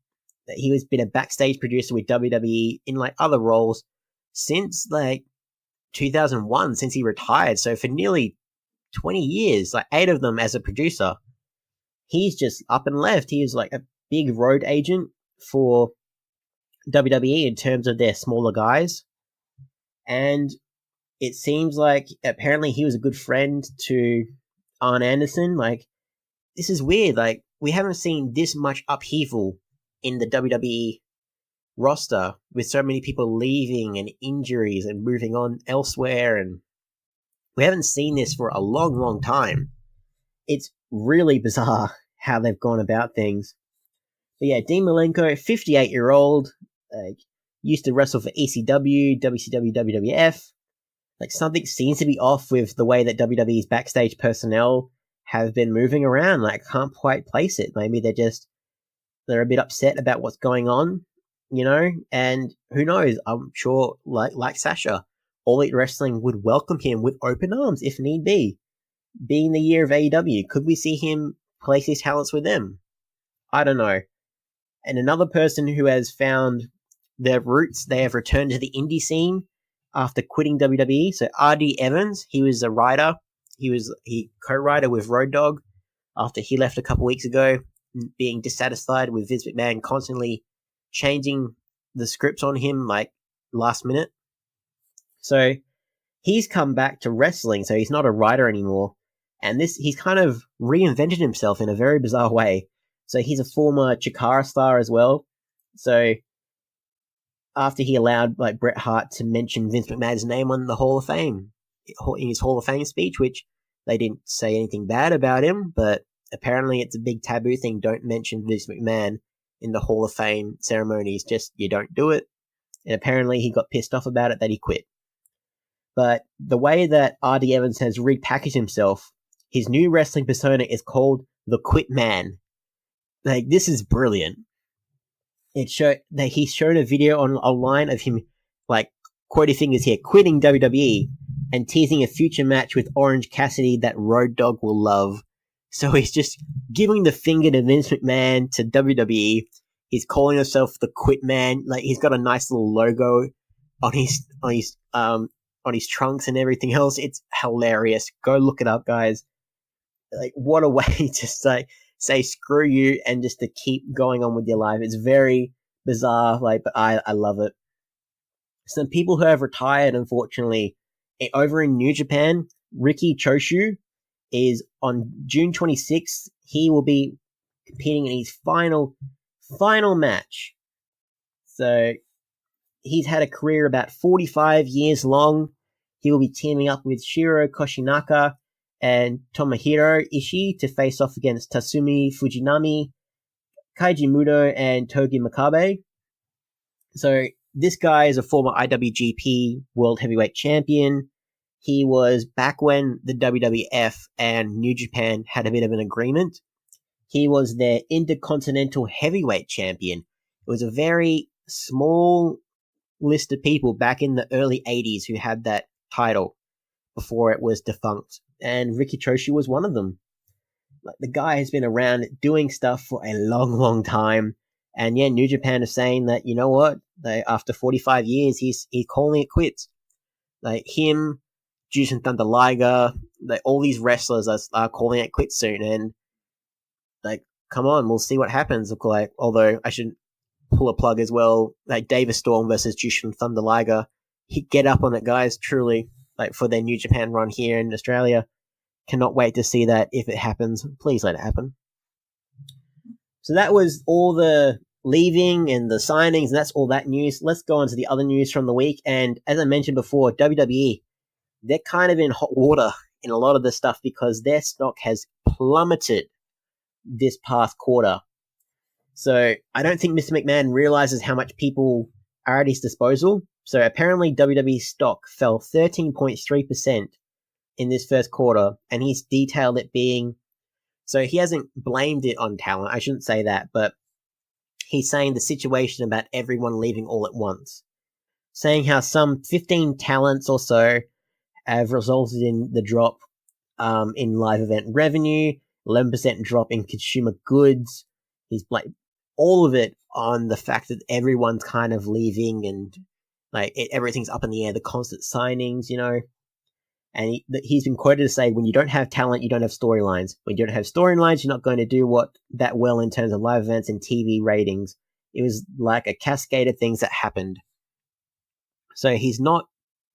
He has been a backstage producer with WWE in like other roles since like 2001, since he retired. So for nearly 20 years, like 8 of them as a producer. He's just up and left. He is like a big road agent for WWE in terms of their smaller guys. And it seems like apparently he was a good friend to Arn Anderson. Like, this is weird. Like, we haven't seen this much upheaval in the WWE roster with so many people leaving and injuries and moving on elsewhere. And we haven't seen this for a long, long time. It's really bizarre how they've gone about things. But yeah, Dean Malenko, 58-year-old, used to wrestle for ECW, WCW, WWF. Like, something seems to be off with the way that WWE's backstage personnel have been moving around. Like, I can't quite place it. Maybe they're a bit upset about what's going on, you know? And who knows? I'm sure, like Sasha, All Elite Wrestling would welcome him with open arms if need be. Being the year of AEW, could we see him place his talents with them? I don't know. And another person who has found their roots, they have returned to the indie scene after quitting WWE. So R.D. Evans, he was a writer. He co-writer with Road Dogg after he left a couple weeks ago, being dissatisfied with Vince McMahon constantly changing the scripts on him like last minute. So he's come back to wrestling, so he's not a writer anymore. And he's kind of reinvented himself in a very bizarre way. So he's a former Chikara star as well. So after he allowed like Bret Hart to mention Vince McMahon's name on the Hall of Fame, in his Hall of Fame speech, which they didn't say anything bad about him, but apparently it's a big taboo thing. Don't mention Vince McMahon in the Hall of Fame ceremonies. Just, you don't do it. And apparently he got pissed off about it that he quit. But the way that R.D. Evans has repackaged himself, his new wrestling persona is called the Quit Man. Like, this is brilliant. He's shown a video online of him, like, quoting fingers here, quitting WWE and teasing a future match with Orange Cassidy that Road Dogg will love. So he's just giving the finger to Vince McMahon, to WWE. He's calling himself the Quit Man. Like, he's got a nice little logo on his trunks and everything else. It's hilarious. Go look it up, guys. Like, what a way to say screw you and just to keep going on with your life. It's very bizarre, like, but I love it. Some people who have retired, unfortunately, over in New Japan, Riki Choshu is on June 26th. He will be competing in his final match. So he's had a career about 45 years long. He will be teaming up with Shiro Koshinaka and Tomohiro Ishii to face off against Tatsumi Fujinami, Kaiji Muto, and Togi Makabe. So this guy is a former IWGP World Heavyweight Champion. He was back when the WWF and New Japan had a bit of an agreement. He was their Intercontinental Heavyweight Champion. It was a very small list of people back in the early 80s who had that title before it was defunct. And Riki Choshu was one of them. Like, the guy has been around doing stuff for a long, long time. And yeah, New Japan is saying that, you know what? After 45 years, he's calling it quits. Like him, Jushin Thunder Liger, all these wrestlers are calling it quits soon. And like, come on, we'll see what happens. Like, although I should pull a plug as well. Like David Storm versus Jushin Thunder Liger. Get up on it, guys. Truly, like for their New Japan run here in Australia. Cannot wait to see that if it happens. Please let it happen. So that was all the leaving and the signings, and that's all that news. Let's go on to the other news from the week. And as I mentioned before, WWE, they're kind of in hot water in a lot of this stuff because their stock has plummeted this past quarter. So I don't think Mr. McMahon realizes how much people are at his disposal. So apparently WWE stock fell 13.3% in this first quarter, and he's detailed it being... So he hasn't blamed it on talent, I shouldn't say that, but he's saying the situation about everyone leaving all at once. Saying how some 15 talents or so have resulted in the drop in live event revenue, 11% drop in consumer goods. He's blamed all of it on the fact that everyone's kind of leaving and everything's up in the air, the constant signings, And he's been quoted to say, when you don't have talent, you don't have storylines. When you don't have storylines, you're not going to do that well in terms of live events and TV ratings. It was like a cascade of things that happened. So he's not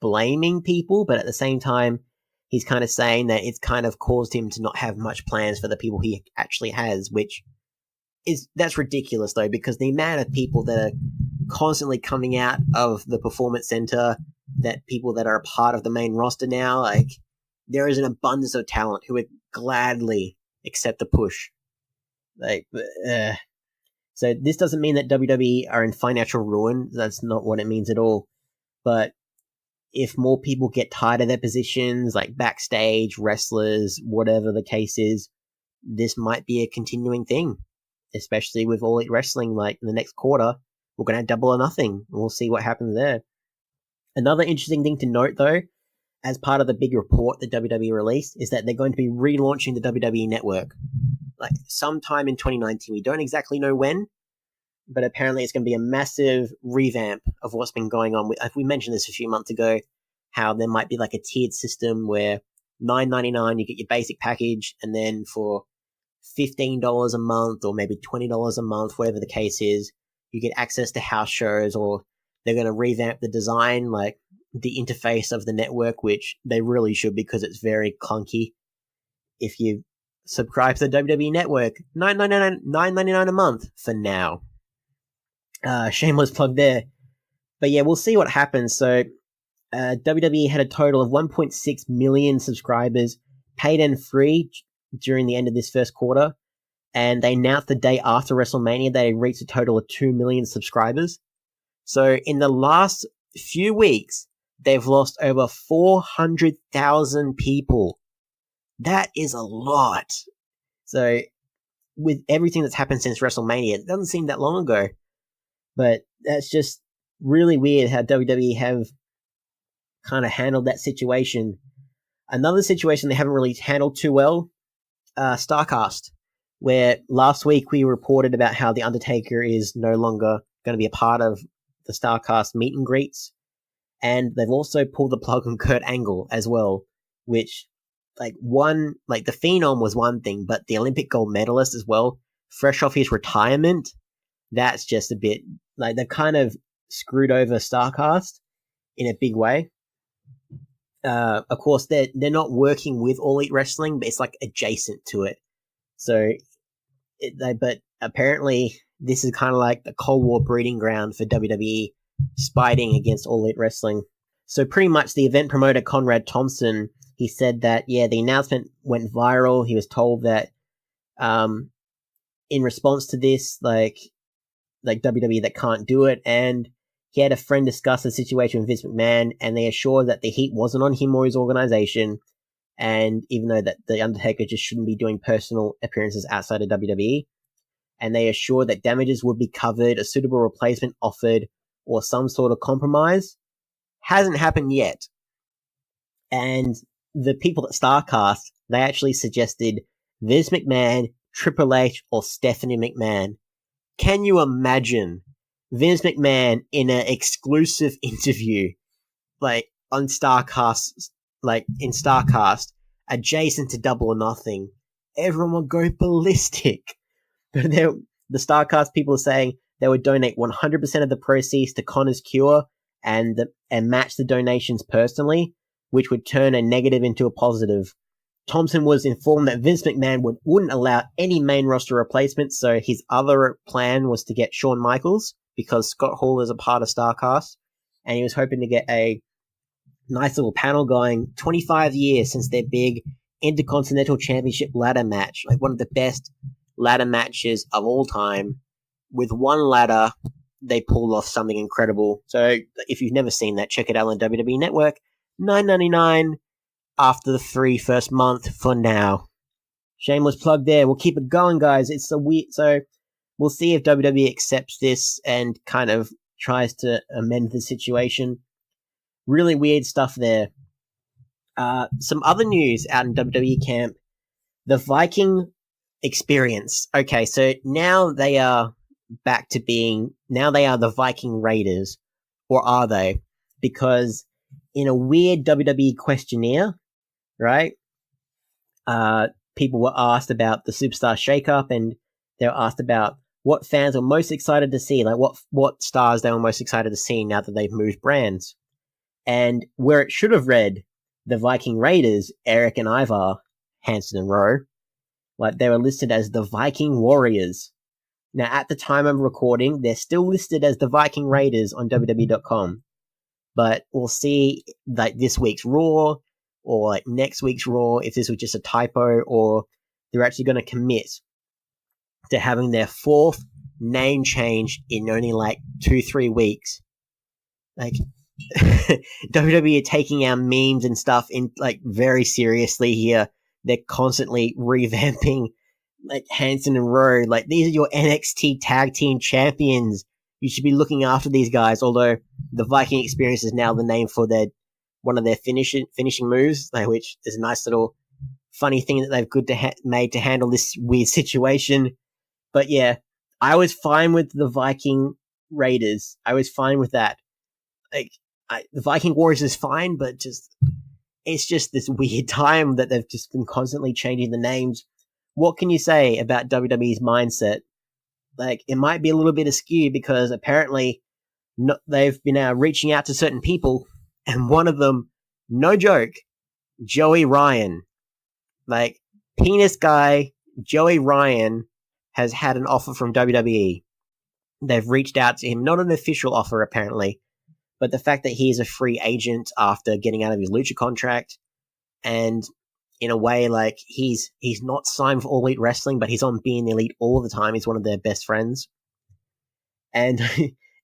blaming people, but at the same time, he's kind of saying that it's kind of caused him to not have much plans for the people he actually has, that's ridiculous though, because the amount of people that are constantly coming out of the performance center, that people that are a part of the main roster now, there is an abundance of talent who would gladly accept the push. So this doesn't mean that WWE are in financial ruin. That's not what it means at all. But if more people get tired of their positions, like backstage, wrestlers, whatever the case is, this might be a continuing thing, especially with All Elite Wrestling. In the next quarter, we're going to have Double or Nothing. We'll see what happens there. Another interesting thing to note, though, as part of the big report that WWE released, is that they're going to be relaunching the WWE Network. Sometime in 2019. We don't exactly know when, but apparently it's going to be a massive revamp of what's been going on. We mentioned this a few months ago, how there might be a tiered system where $9.99 you get your basic package, and then for $15 a month or maybe $20 a month, whatever the case is, you get access to house shows, or they're going to revamp the design, the interface of the network, which they really should because it's very clunky. If you subscribe to the WWE Network, $9.99 a month for now. Shameless plug there. But yeah, we'll see what happens. So WWE had a total of 1.6 million subscribers, paid and free, during the end of this first quarter. And they announced the day after WrestleMania they reached a total of 2 million subscribers. So in the last few weeks, they've lost over 400,000 people. That is a lot. So with everything that's happened since WrestleMania, it doesn't seem that long ago. But that's just really weird how WWE have kind of handled that situation. Another situation they haven't really handled too well, StarCast, where last week we reported about how The Undertaker is no longer going to be a part of the StarCast meet and greets. And they've also pulled the plug on Kurt Angle as well, which the Phenom was one thing, but the Olympic gold medalist as well, fresh off his retirement, that's just a bit, they've kind of screwed over StarCast in a big way. Of course, they're not working with All Elite Wrestling, but it's adjacent to it. So, but apparently this is kind of like the Cold War breeding ground for WWE, spiting against All Elite Wrestling. So pretty much the event promoter Conrad Thompson, he said that, yeah, the announcement went viral. He was told that in response to this, like WWE that can't do it, and he had a friend discuss the situation with Vince McMahon, and they assured that the heat wasn't on him or his organization, and even though that The Undertaker just shouldn't be doing personal appearances outside of WWE, and they assured that damages would be covered, a suitable replacement offered, or some sort of compromise. Hasn't happened yet. And the people at StarCast, they actually suggested Vince McMahon, Triple H, or Stephanie McMahon. Can you imagine Vince McMahon in an exclusive interview, on StarCast, in StarCast, adjacent to Double or Nothing? Everyone would go ballistic. But the StarCast people are saying they would donate 100% of the proceeds to Connor's cure and match the donations personally, which would turn a negative into a positive. Thompson was informed that Vince McMahon wouldn't allow any main roster replacements, so his other plan was to get Shawn Michaels, because Scott Hall is a part of StarCast, and he was hoping to get a nice little panel going. 25 years since their big Intercontinental Championship ladder match, like one of the best ladder matches of all time. With one ladder, they pulled off something incredible. So if you've never seen that, check it out on WWE Network. $9.99 after the free first month for now. Shameless plug there. We'll keep it going, guys. It's so weird. So we'll see if WWE accepts this and kind of tries to amend the situation. Really weird stuff there. Some other news out in WWE camp. The Viking experience. Okay, so now they are back to being, now they are the Viking Raiders. Or are they? Because in a weird WWE questionnaire, right, people were asked about the Superstar Shakeup, and they were asked about what fans were most excited to see, like what stars they were most excited to see now that they've moved brands. And where it should have read the Viking Raiders, Eric and Ivar, Hanson and Rowe, like they were listed as the Viking Warriors. Now, at the time of recording, they're still listed as the Viking Raiders on WWE.com. But we'll see like this week's Raw or like next week's Raw if this was just a typo, or they're actually going to commit to having their fourth name change in only like 2-3 weeks. Like WWE are taking our memes and stuff in like very seriously here. They're constantly revamping like Hanson and Rowe. Like, these are your NXT tag team champions. You should be looking after these guys. Although the Viking Experience is now the name for their one of their finishing moves, like, which is a nice little funny thing that they've made to handle this weird situation. But yeah, I was fine with the Viking Raiders. I was fine with that. Like, the Viking Warriors is fine, but it's just this weird time that they've just been constantly changing the names. What can you say about WWE's mindset? Like, it might be a little bit askew because apparently they've been reaching out to certain people, and one of them, no joke, Joey Ryan. Like, penis guy Joey Ryan has had an offer from WWE. They've reached out to him, not an official offer apparently, but the fact that he is a free agent after getting out of his Lucha contract, and in a way, like, he's not signed for All Elite Wrestling, but he's on Being Elite all the time. He's one of their best friends. And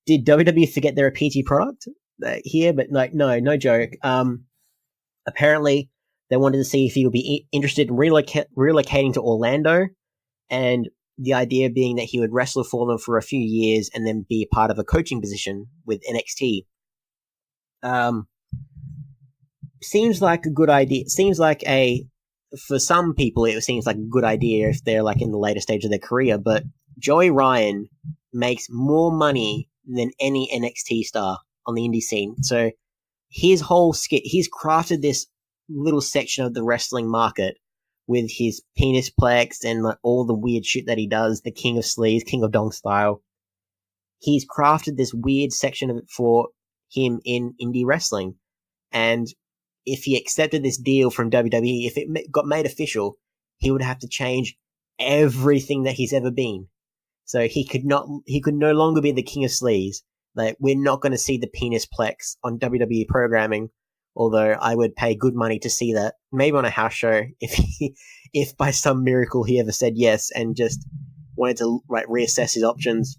did WWE forget they're a PT product here? But like, no joke. Apparently, they wanted to see if he would be interested in relocating to Orlando, and the idea being that he would wrestle for them for a few years and then be part of a coaching position with NXT. Seems like a good idea. Seems like for some people, it seems like a good idea if they're like in the later stage of their career. But Joey Ryan makes more money than any NXT star on the indie scene. So his whole skit, he's crafted this little section of the wrestling market with his penis plex and like all the weird shit that he does, the King of Sleaze, King of Dong style. He's crafted this weird section of it for him in indie wrestling. And if he accepted this deal from WWE, if it got made official, he would have to change everything that he's ever been. So he could no longer be the King of Sleaze. Like, we're not going to see the penis plex on WWE programming, although I would pay good money to see that. Maybe on a house show, if by some miracle he ever said yes and just wanted to reassess his options.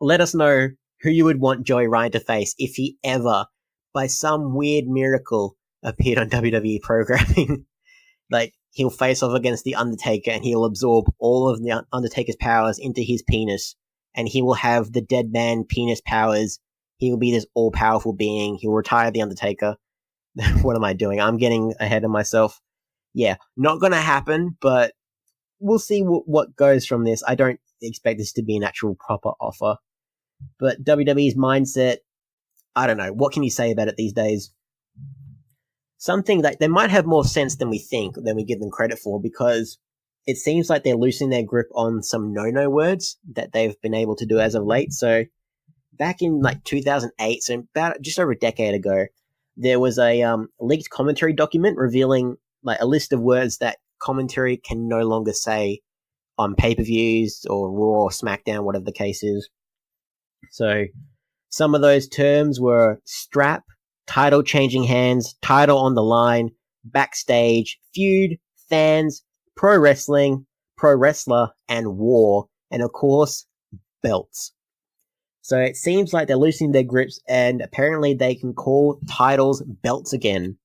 Let us know who you would want Joey Ryan to face if he ever, by some weird miracle, appeared on WWE programming. Like, he'll face off against The Undertaker and he'll absorb all of The Undertaker's powers into his penis, and he will have the dead man penis powers. He will be this all-powerful being. He'll retire The Undertaker. What am I doing? I'm getting ahead of myself. Yeah, not gonna happen, but we'll see what goes from this. I don't expect this to be an actual proper offer. But WWE's mindset, I don't know. What can you say about it these days? Something that they might have more sense than we think, than we give them credit for, because it seems like they're loosening their grip on some no-no words that they've been able to do as of late. So back in like 2008, so about just over a decade ago, there was a leaked commentary document revealing like a list of words that commentary can no longer say on pay-per-views or Raw or SmackDown, whatever the case is. So some of those terms were strap, title changing hands, title on the line, backstage, feud, fans, pro wrestling, pro wrestler, and war, and of course, belts. So it seems like they're loosening their grips, and apparently they can call titles belts again.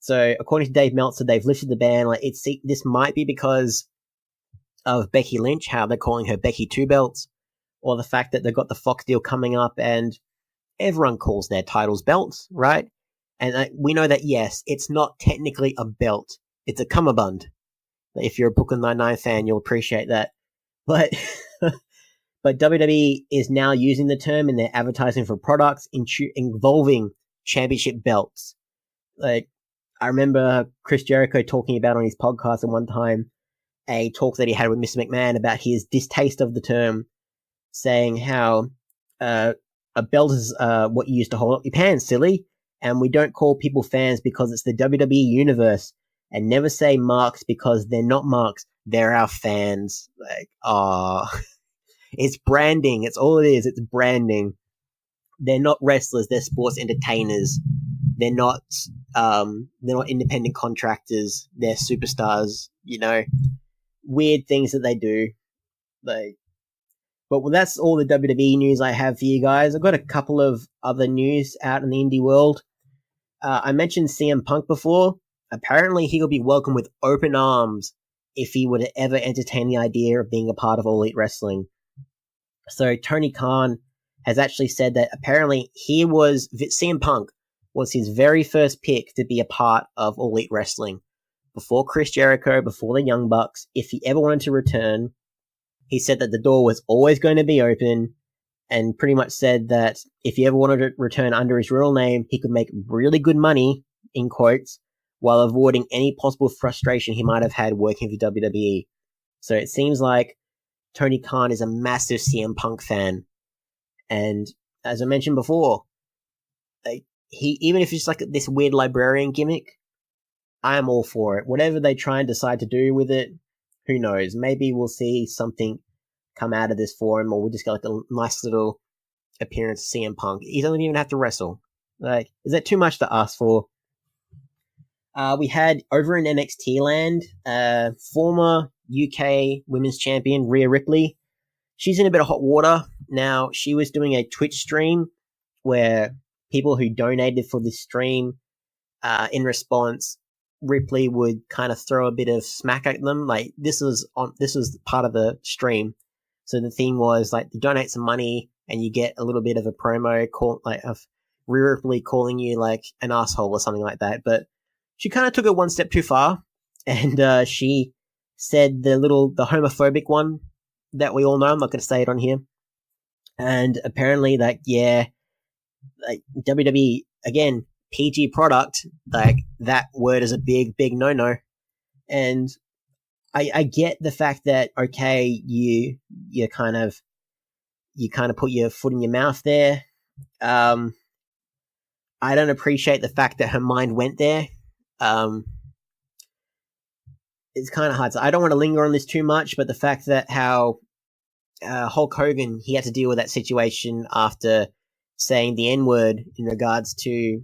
So according to Dave Meltzer, they've lifted the ban. Like this might be because of Becky Lynch, how they're calling her Becky Two Belts, or the fact that they've got the Fox deal coming up, and everyone calls their titles belts, right? And we know that, yes, it's not technically a belt. It's a cummerbund. If you're a Brooklyn Nine-Nine fan, you'll appreciate that. But but WWE is now using the term in their advertising for products involving championship belts. Like, I remember Chris Jericho talking about on his podcast at one time a talk that he had with Mr. McMahon about his distaste of the term, saying how a belt is what you use to hold up your pants, silly, and we don't call people fans because it's the WWE universe, and never say marks because they're not marks, they're our fans. Like, it's branding. It's all it is. It's branding. They're not wrestlers. They're sports entertainers. They're not independent contractors. They're superstars. You know, weird things that they do. Like, but that's all the WWE news I have for you guys. I've got a couple of other news out in the indie world. I mentioned CM Punk before. Apparently, he'll be welcomed with open arms if he were to ever entertain the idea of being a part of All Elite Wrestling. So Tony Khan has actually said that apparently CM Punk was his very first pick to be a part of All Elite Wrestling. Before Chris Jericho, before the Young Bucks, if he ever wanted to return, he said that the door was always going to be open, and pretty much said that if he ever wanted to return under his real name, he could make really good money, in quotes, while avoiding any possible frustration he might have had working for WWE. So it seems like Tony Khan is a massive CM Punk fan. And as I mentioned before, even if it's like this weird librarian gimmick, I am all for it. Whatever they try and decide to do with it, who knows? Maybe we'll see something come out of this for him, or we'll just get like a nice little appearance of CM Punk. He doesn't even have to wrestle. Like, is that too much to ask for? We had over in NXT land, former UK Women's Champion Rhea Ripley. She's in a bit of hot water. Now, she was doing a Twitch stream where people who donated for this stream, in response, Ripley would kind of throw a bit of smack at them. Like, this was part of the stream. So the theme was like, you donate some money and you get a little bit of a promo of Rhea Ripley calling you like an asshole or something like that. But she kind of took it one step too far, and she said the homophobic one that we all know. I'm not going to say it on here. And apparently, WWE, again, PG product, like, that word is a big, big no-no. And I get the fact that, okay, you kind of put your foot in your mouth there. I don't appreciate the fact that her mind went there. It's kind of hard. So I don't want to linger on this too much, but the fact that how Hulk Hogan, he had to deal with that situation after saying the N-word in regards to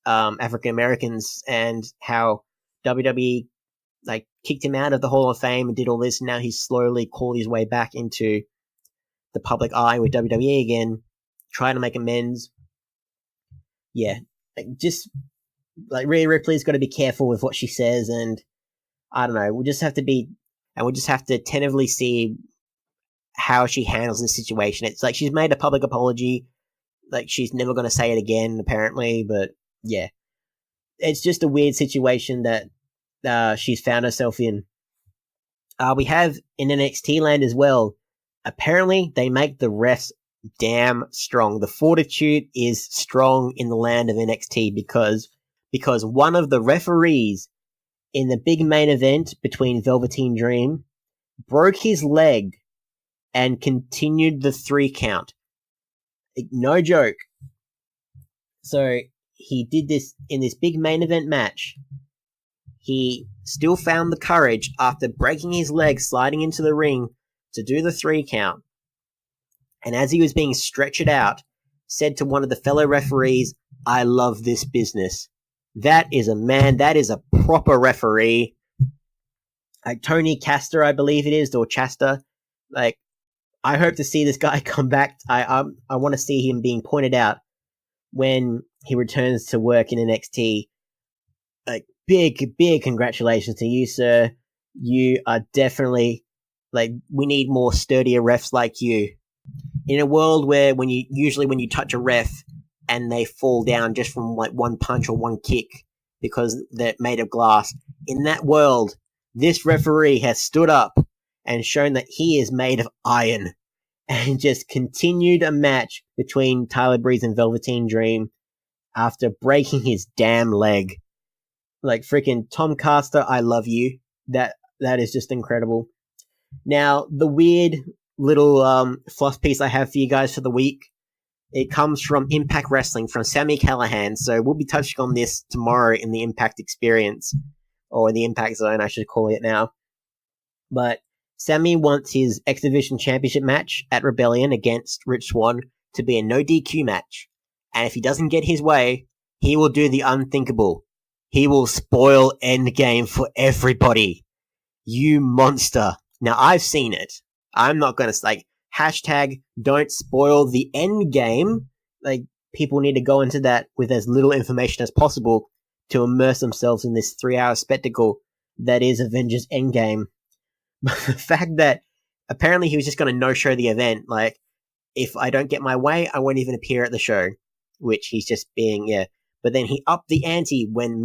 African Americans, and how WWE like kicked him out of the Hall of Fame and did all this, and now he's slowly clawed his way back into the public eye with WWE again, trying to make amends. Yeah, Rhea Ripley's got to be careful with what she says, and I don't know. We'll just have to tentatively see how she handles this situation. It's like she's made a public apology, like she's never going to say it again, apparently. But yeah, it's just a weird situation that she's found herself in. We have in NXT land as well. Apparently, they make the refs damn strong. The fortitude is strong in the land of NXT because one of the referees in the big main event between Velveteen Dream broke his leg and continued the 3 count. No joke. So he did this in this big main event match. he still found the courage after breaking his leg sliding into the ring to do the 3 count. And as he was being stretchered out, said to one of the fellow referees, "I love this business." That is a man. That is a proper referee. Like Tony Castor, I believe it is, or Chasta. Like, I hope to see this guy come back. I want to see him being pointed out when he returns to work in NXT. Like, big congratulations to you, sir. You are definitely, like, we need more sturdier refs like you. In a world where when you touch a ref and they fall down just from like one punch or one kick because they're made of glass, in that world, this referee has stood up and shown that he is made of iron and just continued a match between Tyler Breeze and Velveteen Dream after breaking his damn leg. Like, freaking Tom Castor, I love you. That is just incredible. Now, the weird little fluff piece I have for you guys for the week, it comes from Impact Wrestling, from Sami Callihan. So we'll be touching on this tomorrow in the Impact Experience, or the Impact Zone, I should call it now. But Sami wants his X Division Championship match at Rebellion against Rich Swann to be a no DQ match. And if he doesn't get his way, he will do the unthinkable. He will spoil Endgame for everybody. You monster. Now, I've seen it. I'm not going to, like, hashtag don't spoil the Endgame. Like, people need to go into that with as little information as possible to immerse themselves in this 3-hour spectacle that is Avengers Endgame. But the fact that apparently he was just going to no-show the event, like, if I don't get my way, I won't even appear at the show, which he's just being, yeah. But then he upped the ante when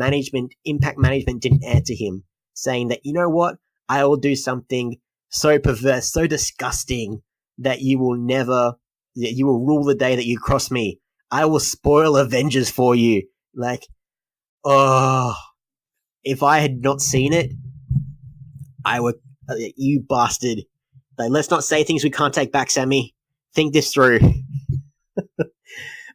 Impact Management didn't answer him, saying that, you know what, I will do something so perverse, so disgusting, that you will rule the day that you cross me. I will spoil Avengers for you. Like, oh, if I had not seen it, I would, you bastard. Like, let's not say things we can't take back, Sammy. Think this through.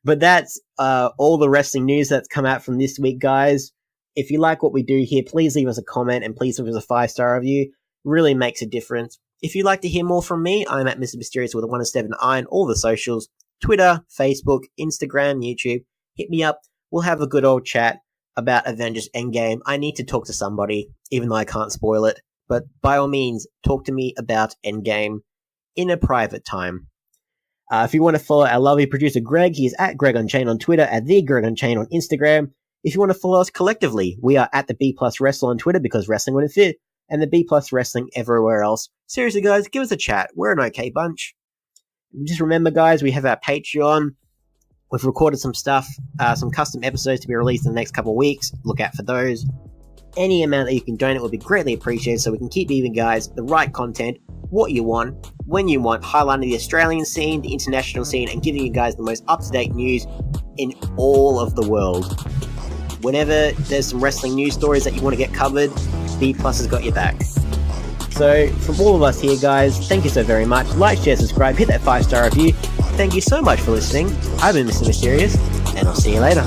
But that's all the wrestling news that's come out from this week, guys. If you like what we do here, please leave us a comment and please leave us a 5-star review. Really makes a difference. If you'd like to hear more from me, I'm at Mr Mysterious with a 1 instead of an I on all the socials. Twitter, Facebook, Instagram, YouTube. Hit me up. We'll have a good old chat about Avengers Endgame. I need to talk to somebody, even though I can't spoil it. But by all means, talk to me about Endgame in a private time. If you want to follow our lovely producer Greg, he is at Greg Unchained on Twitter, at the Greg Unchained on Instagram. If you want to follow us collectively, we are at the B Plus Wrestler on Twitter because wrestling wouldn't fit, and the B Plus Wrestling everywhere else. Seriously, guys, give us a chat. We're an okay bunch. Just remember, guys, we have our Patreon. We've recorded some stuff, some custom episodes to be released in the next couple of weeks. Look out for those. Any amount that you can donate would be greatly appreciated so we can keep giving guys the right content, what you want, when you want, highlighting the Australian scene, the international scene, and giving you guys the most up-to-date news in all of the world. Whenever there's some wrestling news stories that you want to get covered, B Plus has got your back. So, from all of us here, guys, thank you so very much. Like, share, subscribe, hit that 5-star review. Thank you so much for listening. I've been Mr. Mysterious, and I'll see you later.